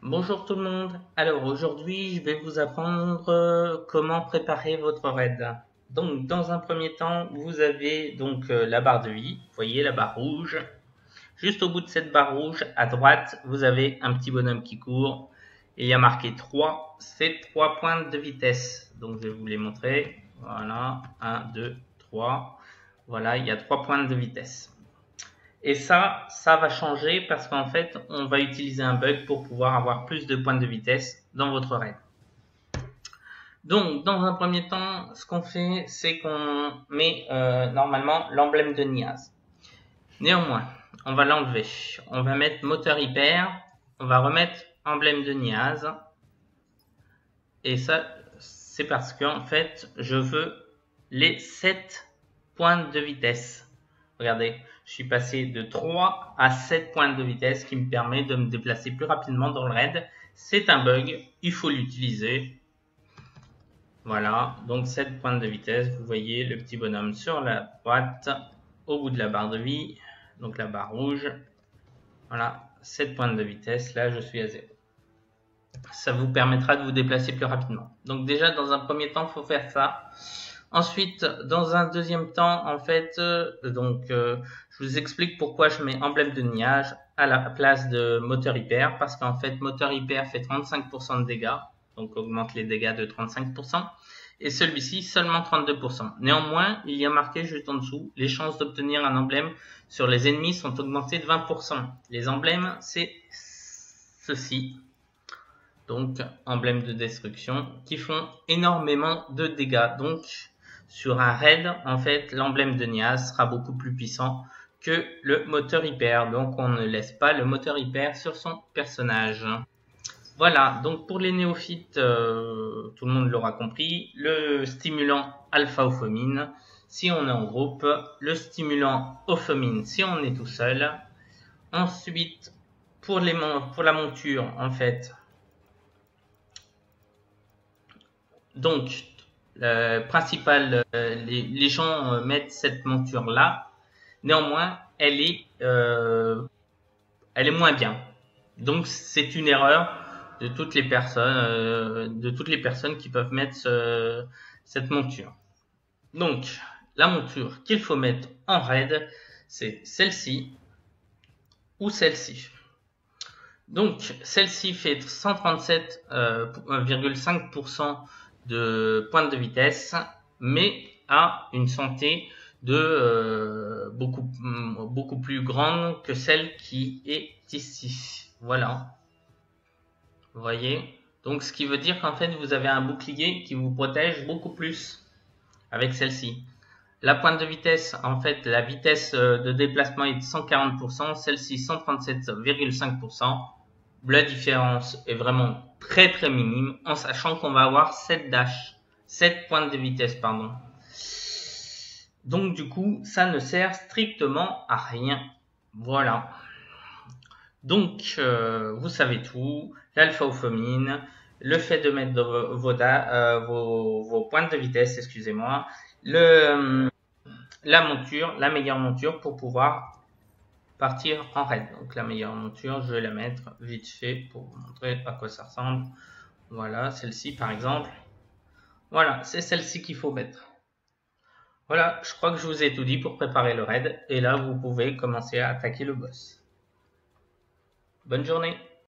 Bonjour tout le monde. Alors aujourd'hui, je vais vous apprendre comment préparer votre raid. Donc dans un premier temps, vous avez donc la barre de vie. Vous voyez la barre rouge. Juste au bout de cette barre rouge, à droite, vous avez un petit bonhomme qui court et il y a marqué 3. C'est 3 points de vitesse. Donc je vais vous les montrer. Voilà, 1, 2, 3. Voilà, il y a 3 points de vitesse. Et ça va changer parce qu'en fait, on va utiliser un bug pour pouvoir avoir plus de points de vitesse dans votre raid. Donc, dans un premier temps, ce qu'on fait, c'est qu'on met normalement l'emblème de Niaz. Néanmoins, on va l'enlever. On va mettre moteur hyper. On va remettre emblème de Niaz. Et ça, c'est parce qu'en fait, je veux les 7 points de vitesse. Regardez, je suis passé de 3 à 7 points de vitesse qui me permet de me déplacer plus rapidement dans le raid. C'est un bug, il faut l'utiliser. Voilà, donc 7 points de vitesse. Vous voyez le petit bonhomme sur la droite, au bout de la barre de vie, donc la barre rouge. Voilà, 7 points de vitesse, là je suis à 0. Ça vous permettra de vous déplacer plus rapidement. Donc déjà, dans un premier temps, il faut faire ça. Ensuite, dans un deuxième temps, en fait, je vous explique pourquoi je mets emblème de nuage à la place de moteur hyper, parce qu'en fait, moteur hyper fait 35% de dégâts, donc augmente les dégâts de 35%, et celui-ci seulement 32%. Néanmoins, il y a marqué juste en dessous, les chances d'obtenir un emblème sur les ennemis sont augmentées de 20%. Les emblèmes, c'est ceci. Donc, emblème de destruction, qui font énormément de dégâts. Donc, sur un raid, en fait, l'emblème de Niaz sera beaucoup plus puissant que le moteur hyper. Donc, on ne laisse pas le moteur hyper sur son personnage. Voilà, donc pour les néophytes, tout le monde l'aura compris, le stimulant alpha-euphémine si on est en groupe, le stimulant euphémine si on est tout seul. Ensuite, pour la monture, en fait, donc, les gens mettent cette monture là. Néanmoins, elle est moins bien. Donc, c'est une erreur de toutes les personnes qui peuvent mettre cette monture. Donc, la monture qu'il faut mettre en raid, c'est celle-ci ou celle-ci. Donc, celle-ci fait 137,5% de points de vitesse, mais a une santé de beaucoup plus grande que celle qui est ici. Voilà. Vous voyez? Donc, ce qui veut dire qu'en fait, vous avez un bouclier qui vous protège beaucoup plus avec celle-ci. La pointe de vitesse, en fait, la vitesse de déplacement est de 140%, celle-ci 137,5%. La différence est vraiment très très minime en sachant qu'on va avoir 7 points de vitesse, pardon. Donc du coup, ça ne sert strictement à rien. Voilà. Donc, vous savez tout. L'alpha-euphémine, le fait de mettre vos points de vitesse, excusez-moi, la meilleure monture pour pouvoir partir en raid. Donc la meilleure monture, je vais la mettre vite fait pour vous montrer à quoi ça ressemble. Voilà, celle-ci par exemple. Voilà, c'est celle-ci qu'il faut mettre. Voilà, je crois que je vous ai tout dit pour préparer le raid. Et là, vous pouvez commencer à attaquer le boss. Bonne journée!